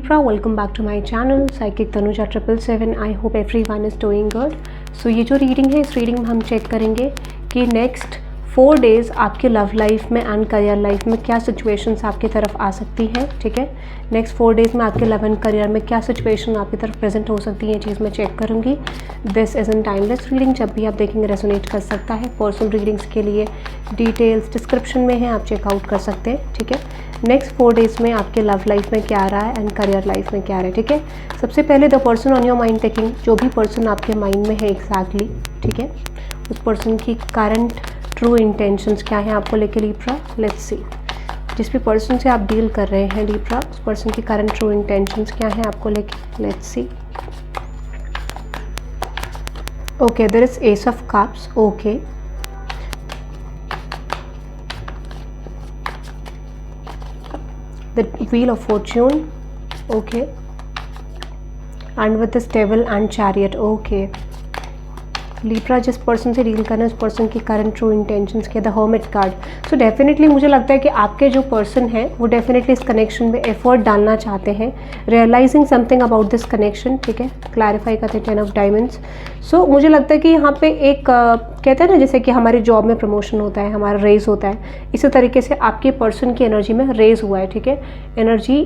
Libra, welcome back to my channel Psychic Tanuja 777. I hope everyone is doing good. So ये जो reading है, इस reading में हम चेक करेंगे कि नेक्स्ट 4 डेज़ आपके लव लाइफ में एंड करियर लाइफ में क्या सिचुएशंस आपकी तरफ आ सकती है। ठीक है, नेक्स्ट 4 डेज़ में आपके लव एंड करियर में क्या सिचुएशन आपकी तरफ प्रेजेंट हो सकती है, ये चीज़ मैं चेक करूँगी। This is an timeless reading, जब भी आप देखेंगे रेजोनेट कर सकता है। पर्सनल रीडिंग्स के लिए डिटेल्स डिस्क्रिप्शन में है, आप चेकआउट कर सकते हैं। ठीक है, नेक्स्ट 4 डेज़ में आपके लव लाइफ में क्या आ रहा है एंड करियर लाइफ में क्या आ रहा है। ठीक है, सबसे पहले the person on your mind taking, जो भी पर्सन आपके माइंड में है एग्जैक्टली, ठीक है, उस पर्सन की करंट ट्रू इंटेंशंस क्या है आपको लेके लिब्रा। लेट्स सी, जिस भी पर्सन से आप डील कर रहे हैं लिब्रा, उस पर्सन की करंट ट्रू इंटेंशंस क्या है आपको लेके। Let's see. Okay, there is ace of cups. Okay, the wheel of fortune, okay, and with this devil and chariot. Okay, Libra जिस पर्सन से डील करना है उस पर्सन की करंट ट्रू इंटेंशंस के, the hermit card. So definitely मुझे लगता है कि आपके जो पर्सन है वो डेफिनेटली इस कनेक्शन में एफर्ट डालना चाहते हैं, realising something about this connection. ठीक है, क्लैरिफाई करते हैं 10 ऑफ डायमंड्स। सो मुझे लगता है कि यहाँ पे एक कहते हैं ना, जैसे कि हमारी जॉब में प्रमोशन होता है, हमारा रेज होता है, इसी तरीके से आपके पर्सन की एनर्जी में रेज हुआ है। ठीक है, एनर्जी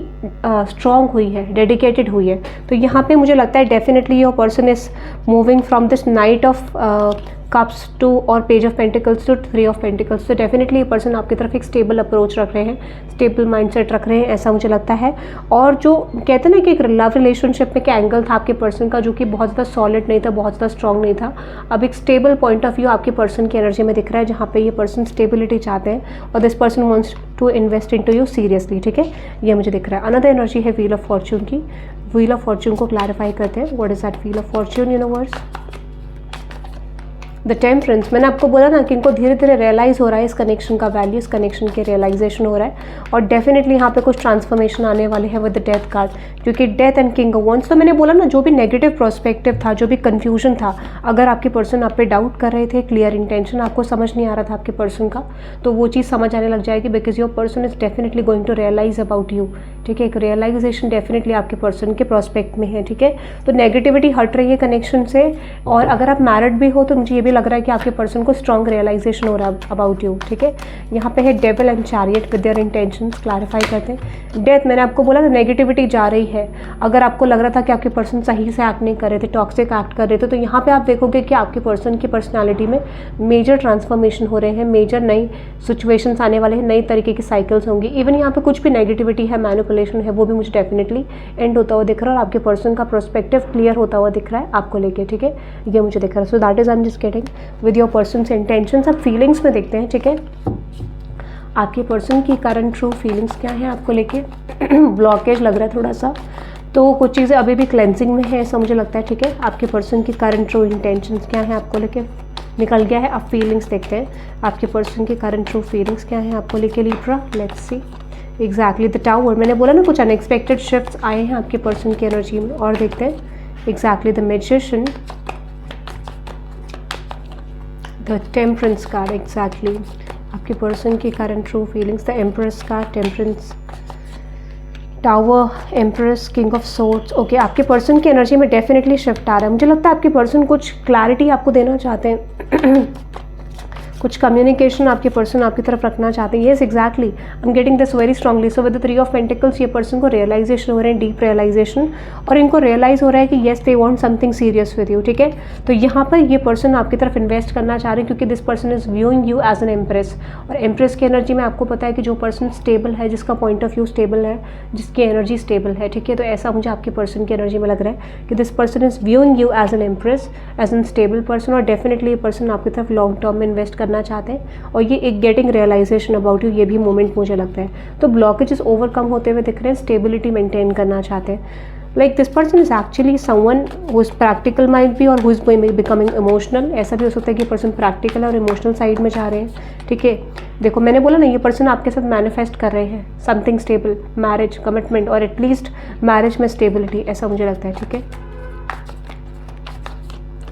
स्ट्रॉन्ग हुई है, डेडिकेटेड हुई है। तो यहाँ पे मुझे लगता है definitely your person is moving from this knight of cups to और page of pentacles to 3 of pentacles. तो डेफिनेटली ये पर्सन आपकी तरफ एक स्टेबल अप्रोच रख रहे हैं, स्टेबल माइंडसेट रख रहे हैं, ऐसा मुझे लगता है। और जो कहते हैं ना कि एक लव रिलेशनशिप में क्या एंगल था आपके पर्सन का, जो कि बहुत ज़्यादा सॉलिड नहीं था, बहुत ज़्यादा स्ट्रॉन्ग नहीं था, अब एक स्टेबल पॉइंट ऑफ व्यू आपके पर्सन की एनर्जी में दिख रहा है, जहाँ पे ये पर्सन स्टेबिलिटी चाहते हैं और this person wants to invest into you seriously. ठीक है, ये मुझे दिख रहा है। अनदर एनर्जी है व्हील ऑफ फॉर्च्यून की। व्हील ऑफ फॉर्च्यून को क्लैरिफाई करते हैं, what is that wheel of fortune universe. The temperance, मैंने आपको बोला ना कि इनको धीरे धीरे रियलाइज़ हो रहा है इस कनेक्शन का वैल्यू, इस कनेक्शन के रियलाइजेशन हो रहा है और डेफिनेटली यहाँ पे कुछ ट्रांसफॉर्मेशन आने वाले हैं विद द डेथ कार्ड, क्योंकि death and king of wands. तो मैंने बोला ना, जो भी नेगेटिव प्रोस्पेक्टिव था, जो भी कन्फ्यूजन था, अगर आपके पर्सन आप पे डाउट कर रहे थे, क्लियर इंटेंशन आपको समझ नहीं आ रहा था आपके पर्सन का, तो वो चीज़ समझ आने लग जाएगी, because your person is definitely going to realise about you. ठीक है, एक रियलाइजेशन डेफिनेटली आपके पर्सन के प्रोस्पेक्ट में है। ठीक है, तो नेगेटिविटी हट रही है कनेक्शन से। और अगर आप मैरिड भी हो तो मुझे ये भी लग रहा है कि आपके पर्सन को स्ट्रॉन्ग रियलाइजेशन हो रहा है अबाउट यू। ठीक है, यहाँ पे है devil and chariot with their intentions, clarify करते हैं। डेथ, मैंने आपको बोला ना, नेगेटिविटी जा रही है। अगर आपको लग रहा था कि आपके पर्सन सही से एक्ट नहीं कर रहे थे, टॉक्सिक एक्ट कर रहे थे, तो यहाँ पे आप देखोगे कि आपके पर्सन की पर्सनैलिटी में मेजर ट्रांसफॉर्मेशन हो रहे हैं, मेजर नई सिचुएशंस आने वाले हैं, नई तरीके की साइकिल्स होंगी। इवन यहाँ पे कुछ भी नेगेटिविटी है, मैनिपुलेशन है, वो भी मुझे डेफिनेटली एंड होता हुआ दिख रहा है और आपके पर्सन का प्रोस्पेक्टिव क्लियर होता हुआ दिख रहा है आपको लेके। ठीक है, ये मुझे दिख रहा है। So that is I am just getting with your person intentions. अब फीलिंग्स में देखते हैं। ठीक है, आपके पर्सन की करंट ट्रू फीलिंग्स क्या है आपको लेके। ब्लॉकेज लग रहा है थोड़ा सा, तो कुछ चीज़ें अभी भी क्लेंजिंग में है, ऐसा मुझे लगता है। ठीक है, आपके पर्सन की करंट ट्रू इंटेंशंस क्या है आपको लेके, निकल गया है। अब फीलिंग्स देखते हैं, आपके पर्सन की करंट ट्रू फीलिंग्स क्या है आपको लेके Libra. Let's see exactly the tower. मैंने बोला ना, कुछ अनएक्सपेक्टेड शिफ्ट्स आए हैं आपके पर्सन की एनर्जी में। और देखते हैं exactly the magician, the temperance card, exactly आपके पर्सन की current true feelings, the empress card, temperance, tower, empress, king of swords. Okay, आपके पर्सन की एनर्जी में डेफिनेटली शिफ्ट आ रहा है। मुझे लगता है आपके पर्सन कुछ क्लैरिटी आपको देना चाहते हैं, कुछ कम्युनिकेशन आपके पर्सन आपकी तरफ रखना चाहते हैं। Yes exactly, I am getting this very strongly. So with the 3 of pentacles ये पर्सन को रियलाइजेशन हो रहे हैं, डीप रियलाइजेशन, और इनको रियलाइज हो रहा है कि yes they want something serious with you. ठीक है, तो यहाँ पर ये पर्सन आपकी तरफ इन्वेस्ट करना चाह रहे हैं, क्योंकि this person is viewing you as an empress. और एम्प्रेस की एनर्जी में आपको पता है कि जो पर्सन स्टेबल है, जिसका पॉइंट ऑफ व्यू स्टेबल है, जिसकी एनर्जी स्टेबल है। ठीक है, तो ऐसा मुझे आपके पर्सन की एनर्जी में लग रहा है कि this person is viewing you as an empress, as an stable person, और डेफिनेटली ये पर्सन आपकी तरफ लॉन्ग टर्म में इन्वेस्ट करना चाहते हैं। और ये एक गेटिंग रियलाइजेशन अबाउट यू, ये भी मोमेंट मुझे लगता है। तो ब्लॉकेजेस ओवरकम होते हुए दिख रहे हैं, स्टेबिलिटी मेंटेन करना चाहते हैं। Like this person is actually someone who is practical mind भी, और हु इज बिकमिंग इमोशनल। ऐसा भी हो सकता है कि पर्सन प्रैक्टिकल और इमोशनल साइड में जा रहे हैं। ठीक है, देखो मैंने बोला ना, ये पर्सन आपके साथ मैनिफेस्ट कर रहे हैं समथिंग स्टेबल, मैरिज, कमिटमेंट, और एटलीस्ट मैरिज में स्टेबिलिटी, ऐसा मुझे लगता है। ठीक है,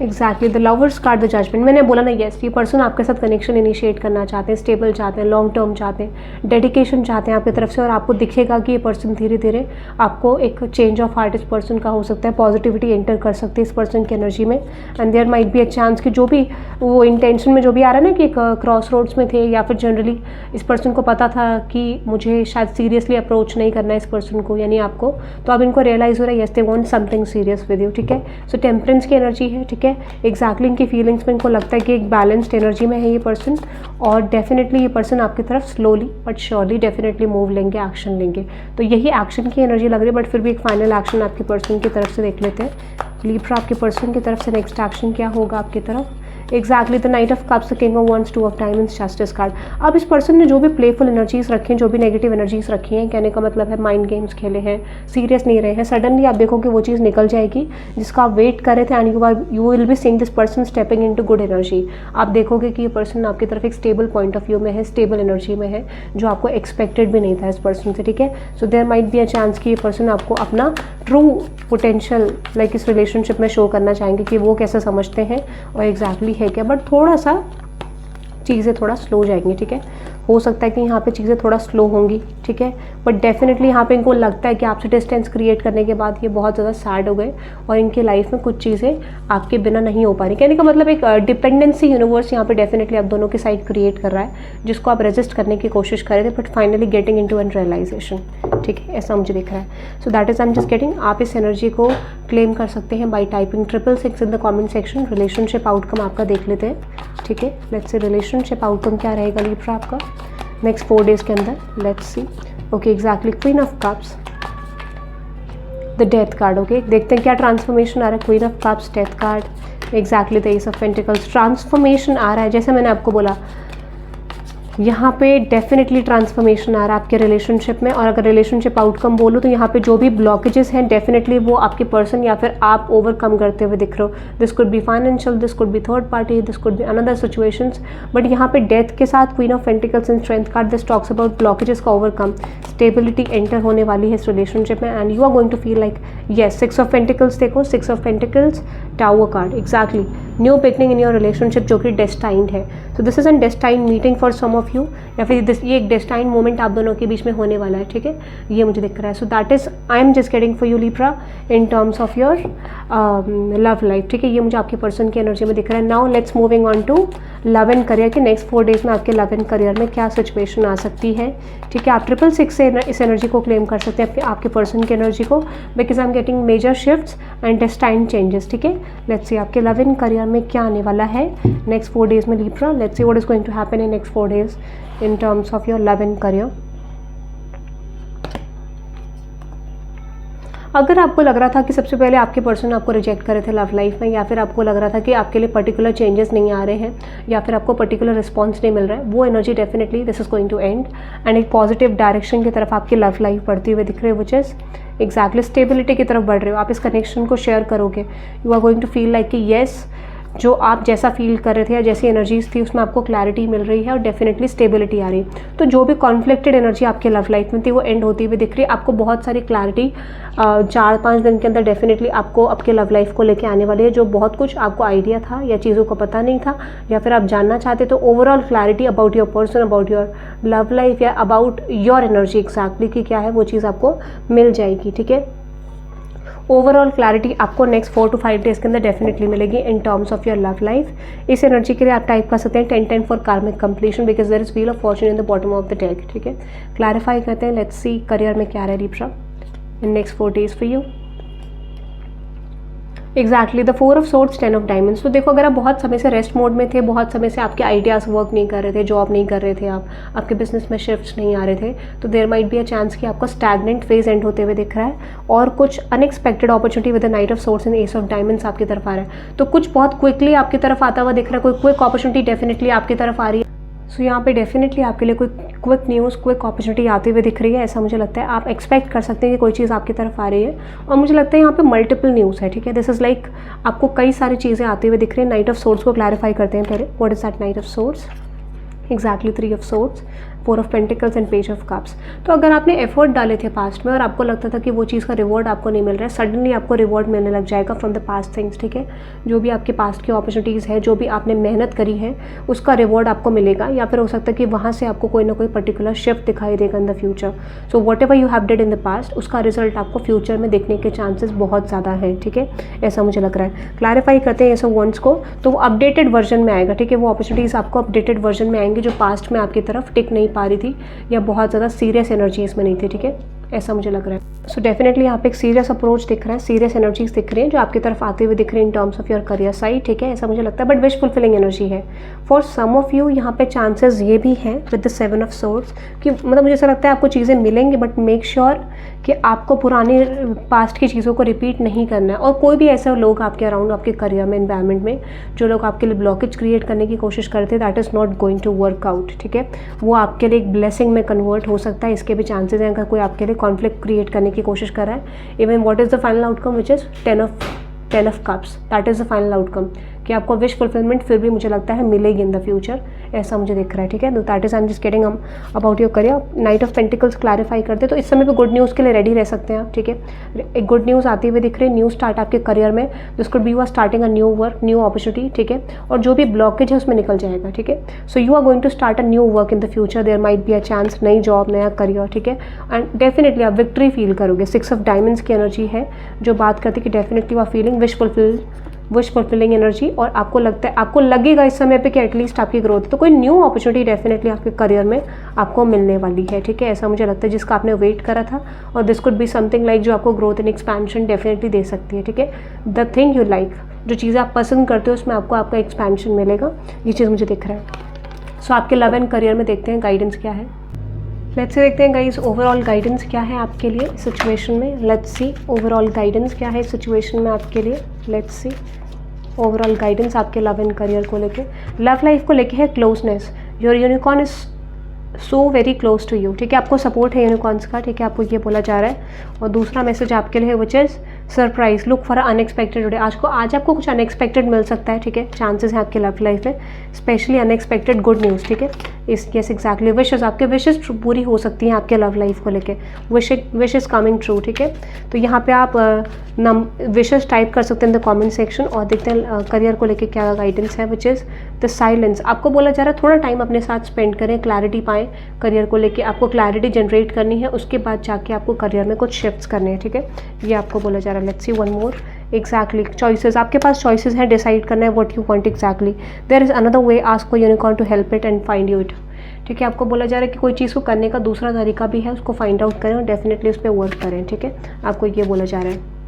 exactly the lovers card the judgement, मैंने बोला ना यस, ये पर्सन आपके साथ कनेक्शन इनिशिएट करना चाहते हैं, स्टेबल चाहते हैं, लॉन्ग टर्म चाहते हैं, डेडिकेशन चाहते हैं आपकी तरफ से, और आपको दिखेगा कि ये पर्सन धीरे धीरे आपको एक चेंज ऑफ हार्ट इस पर्सन का हो सकता है, पॉजिटिविटी एंटर कर सकती है इस पर्सन की एनर्जी में। And there might be a chance कि जो भी वो इंटेंशन में जो भी आ रहा है ना कि एक क्रॉस रोड्स में थे, या फिर जनरली इस पर्सन को पता था कि मुझे शायद सीरियसली अप्रोच नहीं करना है इस पर्सन को यानी आपको, तो अब इनको रियलाइज़ हो रहा है yes they want something serious with you, ठीक है। सो टेम्परेंस की एनर्जी है, ठीक है। एग्जैक्टली इनकी फीलिंग्स में इनको लगता है कि एक बैलेंस्ड एनर्जी में है ये पर्सन, और डेफिनेटली ये पर्सन आपकी तरफ slowly but surely definitely move लेंगे, एक्शन लेंगे। तो यही एक्शन की एनर्जी लग रही है, बट फिर भी एक फाइनल एक्शन आपके पर्सन की तरफ से देख लेते हैं। लीब्रा, आपके पर्सन की तरफ से नेक्स्ट एक्शन क्या होगा आपकी तरफ? Exactly the knight of cups, the king of wands, two of diamonds, justice card. अब इस पर्सन ने जो भी प्लेफुल एनर्जीज रखी हैं, जो भी नेगेटिव एनर्जीज रखी हैं, कहने का मतलब है माइंड गेम्स खेले हैं, सीरियस नहीं रहे हैं, सडनली आप देखो कि वो चीज़ निकल जाएगी जिसका आप वेट कर रहे थे, and you will be seeing this person stepping into good energy. आप देखोगे कि ये पर्सन आपकी तरफ एक स्टेबल पॉइंट ऑफ व्यू में है, स्टेबल एनर्जी में है, जो आपको एक्सपेक्टेड भी नहीं था इस पर्सन से, ठीक है। So there might be a chance कि ये पर्सन आपको अपना ट्रू पोटेंशियल लाइक इस रिलेशनशिप में शो करना चाहेंगे कि वो कैसे समझते हैं और एग्जैक्टली है क्या, बट थोड़ा सा चीज़ें थोड़ा स्लो हो जाएंगी, ठीक है। हो सकता है कि यहाँ पे चीज़ें थोड़ा स्लो होंगी, ठीक है, बट डेफिनेटली यहाँ पे इनको लगता है कि आपसे डिस्टेंस क्रिएट करने के बाद ये बहुत ज़्यादा सैड हो गए और इनकी लाइफ में कुछ चीज़ें आपके बिना नहीं हो पा रही। कहने का मतलब एक डिपेंडेंसी यूनिवर्स यहाँ पे डेफिनेटली आप दोनों की साइड क्रिएट कर रहा है, जिसको आप रेजिस्ट करने की कोशिश कर रहे थे, but finally getting into an realisation, ठीक है, ऐसा मुझे दिख रहा है। So that is I am just getting, आप इस एनर्जी को क्लेम कर सकते हैं by typing 666 in the comment section. Relationship outcome आपका देख लेते हैं, ठीक है। लेट्स से रिलेशनशिप आउटकम क्या रहेगा लीब्रा आपका नेक्स्ट 4 डेज के अंदर। Let's see. Okay, exactly queen of cups, the death card. Okay, देखते हैं क्या ट्रांसफॉर्मेशन आ रहा है। Queen of cups, death card, exactly the ace of pentacles. Transformation आ रहा है, जैसे मैंने आपको बोला यहाँ पे डेफिनेटली ट्रांसफॉर्मेशन आ रहा है आपके रिलेशनशिप में। और अगर रिलेशनशिप आउटकम बोलूँ तो यहाँ पे जो भी ब्लॉकेजेस हैं डेफिनेटली वो आपके पर्सन या फिर आप ओवरकम करते हुए दिख रहे हो। This could be financial, this could be third party, this could be another situations, but यहाँ पे डेथ के साथ queen of pentacles and strength card, this talks about blockages का ओवरकम। स्टेबिलिटी एंटर होने वाली है इस रिलेशनशिप में and you are going to feel like yes. 6 of pentacles देखो, 6 of pentacles, tower card, exactly new beginning in your relationship जो कि destined है। So this is an destined meeting for some of you, या फिर ये एक destined moment आप दोनों के बीच में होने वाला है, ठीक है, ये मुझे दिख रहा है। So that is I am just getting for you Libra in terms of your love life, ठीक है, ये मुझे आपके पर्सन की एनर्जी में दिख रहा है। Now let's moving on to love and career के नेक्स्ट 4 डेज में आपके लव एंड करियर में क्या सिचुएशन आ सकती है, ठीक है। आप 666 से इस एनर्जी को क्लेम कर सकते हैं आपके पर्सन की एनर्जी को, because I am getting major shifts and destined changes, ठीक है। लेट्स सी आपके लव एंड करियर में क्या आने वाला है नेक्स्ट 4 डेज में Libra. Let's see what is going to happen in next 4 days in terms of your love and career। अगर आपको लग रहा था कि सबसे पहले आपके पर्सन आपको रिजेक्ट कर रहे थे लव लाइफ में, या फिर आपको लग रहा था कि आपके लिए पर्टिकुलर चेंजेस नहीं आ रहे हैं, या फिर आपको पर्टिकुलर रिस्पॉन्स नहीं मिल रहा है, वो energy definitely this is going to end end एक पॉजिटिव डायरेक्शन की तरफ आपकी लव लाइफ बढ़ती हुई दिख रही है, विच इज़ एग्जैक्टली स्टेबिलिटी की तरफ बढ़ रहे हो। आप इस कनेक्शन को शेयर करोगे, you are going to feel like कि येस, जो आप जैसा फील कर रहे थे या जैसी एनर्जीज थी उसमें आपको क्लैरिटी मिल रही है और डेफिनेटली स्टेबिलिटी आ रही है। तो जो भी कॉन्फ्लिक्टेड एनर्जी आपके लव लाइफ में थी वो एंड होती हुई दिख रही है। आपको बहुत सारी क्लैरिटी 4-5 दिन के अंदर डेफिनेटली आपको आपके लव लाइफ को लेके आने वाली है। जो बहुत कुछ आपको आइडिया था या चीज़ों को पता नहीं था या फिर आप जानना चाहते तो overall clarity about your person, about your love life या अबाउट योर एनर्जी एग्जैक्टली कि क्या है वो चीज़ आपको मिल जाएगी, ठीक है। ओवरऑल क्लैरिटी आपको नेक्स्ट 4 to 5 डेज के अंदर डेफिनेटली मिलेगी in terms of your love life. इस एनर्जी के लिए आप टाइप कर सकते हैं 10-10 for karmic completion because there is wheel of fortune in the bottom of the deck, ठीक है। क्लैरिफाई करते हैं, लेट्स सी करियर में क्या रहा है Libra in next 4 days for you. Exactly the 4 of swords, 10 of diamonds. तो देखो अगर आप बहुत समय से रेस्ट मोड में थे, बहुत समय से आपके आइडियाज़ वर्क नहीं कर रहे थे, जॉब नहीं कर रहे थे, आपके बिजनेस में शिफ्ट्स नहीं आ रहे थे, तो there might be a chance कि आपका स्टैगनेंट फेज एंड होते हुए दिख रहा है और कुछ unexpected opportunity with the knight of swords and S of diamonds आपकी तरफ आ रहा है। तो कुछ बहुत क्विकली आपकी तरफ आता हुआ दिख रहा है, कोई क्विक अपॉर्चुनिटी डेफिनेटली आपकी तरफ आ रही है। सो यहाँ पे डेफिनेटली आपके लिए कोई क्विक न्यूज़, क्विक अपॉर्चुनिटी आती हुई दिख रही है, ऐसा मुझे लगता है। आप एक्सपेक्ट कर सकते हैं कि कोई चीज़ आपकी तरफ आ रही है और मुझे लगता है यहाँ पे मल्टीपल न्यूज़ है, ठीक है। दिस इज़ लाइक आपको कई सारी चीज़ें आती हुई दिख रही हैं। नाइट ऑफ सोर्ड्स को क्लैरिफाई करते हैं पहले, what is that night of swords. Exactly 3 of swords, 4 of pentacles and page of cups. तो अगर आपने एफर्ट डाले थे पास्ट में और आपको लगता था कि वो चीज़ का रिवॉर्ड आपको नहीं मिल रहा है, सडनली आपको रिवॉर्ड मिलने लग जाएगा फ्रॉम द पास्ट थिंग्स, ठीक है। जो भी आपके पास्ट की अपॉर्चुनिटीज़ है, जो भी आपने मेहनत करी है, उसका रिवॉर्ड आपको मिलेगा, या फिर हो सकता है कि वहाँ से आपको कोई ना कोई पर्टिकुलर शिफ्ट दिखाई देगा इन the future. So what ever you have did in the past, उसका रिजल्ट आपको फ्यूचर में देखने के चांसेस बहुत ज़्यादा हैं, ठीक है, ऐसा मुझे लग रहा है। क्लैरिफाई करते हैं ये सब वर्ड्स को, तो वो अपडेटेड वर्जन में आएगा, ठीक है। वो अपॉर्चुनिटीज़ आपको अपडेटेड वर्जन में आएंगी जो पास्ट में आपकी तरफ टिक नहीं पा रही थी या बहुत ज़्यादा सीरियस एनर्जीज में नहीं थी, ठीक है, ऐसा मुझे लग रहा है। सो डेफिनेटली यहाँ पे एक सीरियस अप्रोच दिख रहा है, सीरियस एनर्जीज दिख रही हैं जो आपकी तरफ आते हुए दिख रही हैं in terms of your career side, ठीक है, ऐसा मुझे लगता है। बट विश फुलफिलिंग एनर्जी है फॉर सम ऑफ यू। यहाँ पे चांसेस ये भी हैं विद द 7 ऑफ सोर्ड्स कि मतलब मुझे ऐसा लगता है आपको चीज़ें मिलेंगी, बट मेक श्योर कि आपको पुरानी पास्ट की चीज़ों को रिपीट नहीं करना है। और कोई भी ऐसे लोग आपके अराउंड, आपके करियर में, एनवायरनमेंट में, जो लोग आपके लिए ब्लॉकेज क्रिएट करने की कोशिश करते हैं, that is not going to work out, ठीक है। वो आपके लिए एक ब्लेसिंग में कन्वर्ट हो सकता है, इसके भी चांसेस हैं अगर कोई आपके लिए कॉन्फ्लिक्ट क्रिएट करने की कोशिश कर रहा है। Even what is the final outcome which is 10 of cups, that is the final outcome कि आपको विश फुलफिलमेंट फिर भी मुझे लगता है मिलेगी इन द फ्यूचर, ऐसा मुझे दिख रहा है, ठीक है। तो that is I am just getting about your career. Night of pentacles clarify करते तो इस समय पे गुड न्यूज़ के लिए रेडी रह सकते हैं आप, ठीक है। एक गुड न्यूज़ आती हुई दिख रही है, न्यू स्टार्ट आपके करियर में, this could be you are starting a new work, new opportunity, ठीक है। और जो भी ब्लॉकेज है उसमें निकल जाएगा, ठीक है। So you are going to start a new work in the future, there might be a chance, नई जॉब, नया करियर, ठीक है। एंड डेफिनेटली आप विक्ट्री फील करोगे। 6 ऑफ डायमंड्स की एनर्जी है जो बात करती है कि definitely you are feeling wish fulfilling energy, और आपको लगता है, आपको लगेगा इस समय पे कि एटलीस्ट आपकी ग्रोथ, तो कोई न्यू अपॉर्चुनिटी डेफिनेटली आपके करियर में आपको मिलने वाली है, ठीक है, ऐसा मुझे लगता है, जिसका आपने वेट करा था। और this could be something like जो आपको growth and expansion definitely they सकती है, ठीक है। द थिंग यू लाइक, जो चीज़ें आप पसंद करते हो उसमें आपको आपका एक्सपेंशन मिलेगा, ये चीज़ मुझे दिख रहा है। सो आपके लव एंड करियर में देखते हैं गाइडेंस क्या है। लेट्स से देखते हैं गाइस ओवरऑल गाइडेंस क्या है आपके लिए सिचुएशन में। लेट्स सी ओवरऑल गाइडेंस क्या है सिचुएशन में आपके लिए। लेट्स सी ओवरऑल गाइडेंस आपके लव एंड करियर को लेके। लव लाइफ को लेके है closeness, your unicorn is so very close to you, ठीक है। आपको सपोर्ट है यूनिकॉर्न्स का, ठीक है, आपको ये बोला जा रहा है। और दूसरा मैसेज आपके लिए है which is surprise, look for unexpected today. आज आपको कुछ अनएक्सपेक्टेड मिल सकता है, ठीक है, चांसेस हैं आपके लव लाइफ में, स्पेशली अनएक्सपेक्टेड गुड न्यूज़, ठीक है। यस एग्जैक्टली, विशेज़, आपके विशेज़ पूरी हो सकती हैं आपके लव लाइफ को लेके, विश इज़ कमिंग ट्रू, ठीक है। तो यहाँ पे आप विशेज़ टाइप कर सकते हैं इन द कमेंट सेक्शन। और देखते हैं करियर को लेके क्या गाइडेंस है, विच इज़ द साइलेंस। आपको बोला जा रहा है थोड़ा टाइम अपने साथ स्पेंड करें, क्लैरिटी पाएँ करियर को लेके, आपको क्लैरिटी जनरेट करनी है, उसके बाद जाके आपको करियर में कुछ शिफ्ट्स करने हैं, ठीक है, ये आपको बोला जा रहा है। Let's see one more. Exactly, choices, आपके पास चॉइसेस हैं, डिसाइड करना है what you want exactly. There is another way, ask for unicorn to help it and find you it, ठीक है। आपको बोला जा रहा है कि कोई चीज़ को करने का दूसरा तरीका भी है, उसको फाइंड आउट करें और डेफिनेटली उस पर वर्क करें, ठीक है, आपको ये बोला जा रहा है।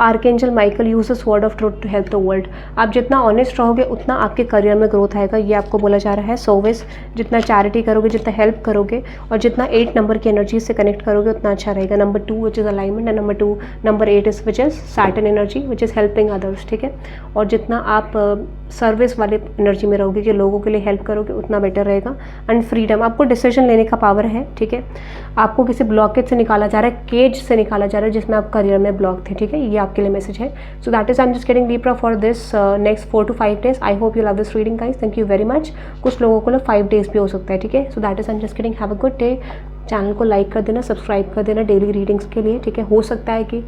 Archangel Michael uses word of truth to help the world. आप जितना ऑनेस्ट रहोगे उतना आपके करियर में ग्रोथ आएगा, ये आपको बोला जा रहा है। सर्विस, जितना चैरिटी करोगे, जितना हेल्प करोगे और जितना 8 नंबर की एनर्जी से कनेक्ट करोगे उतना अच्छा रहेगा। Number 2 which is alignment and number 8 is which is Saturn energy which is helping others, ठीक है। और जितना आप सर्विस वाले एनर्जी में रहोगे कि लोगों के लिए हेल्प करोगे उतना बेटर रहेगा। एंड फ्रीडम, आपको डिसीजन लेने का पावर है, ठीक है। आपको किसी ब्लॉकेज से निकाला जा रहा है, केज से निकाला जा रहा है जिसमें आप करियर में ब्लॉक थे, ठीक है, ये आपके लिए मैसेज है। So that is I am just getting deeper for this next 4 to 5 days। I hope you love this reading guys, thank you very much. कुछ लोगों को 5 days भी हो सकता है, ठीक है। So that is I am just getting, have a good day. Channel को लाइक कर देना, सब्सक्राइब कर देना डेली रीडिंग्स के लिए, ठीक है। हो सकता है कि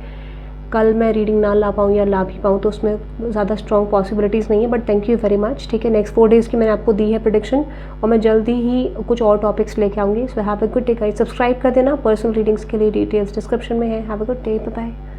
कल मैं रीडिंग ना ला पाऊँ या ला भी पाऊँ, तो उसमें ज़्यादा स्ट्रॉन्ग पॉसिबिलिटीज़ नहीं है, but thank you very much, ठीक है। नेक्स्ट 4 days की मैंने आपको दी है प्रेडिक्शन और मैं जल्दी ही कुछ और टॉपिक्स लेके आऊँगी। So have a good day guys, subscribe कर देना। पर्सनल रीडिंग्स के लिए डिटेल्स डिस्क्रिप्शन में है। Have a good day, bye bye.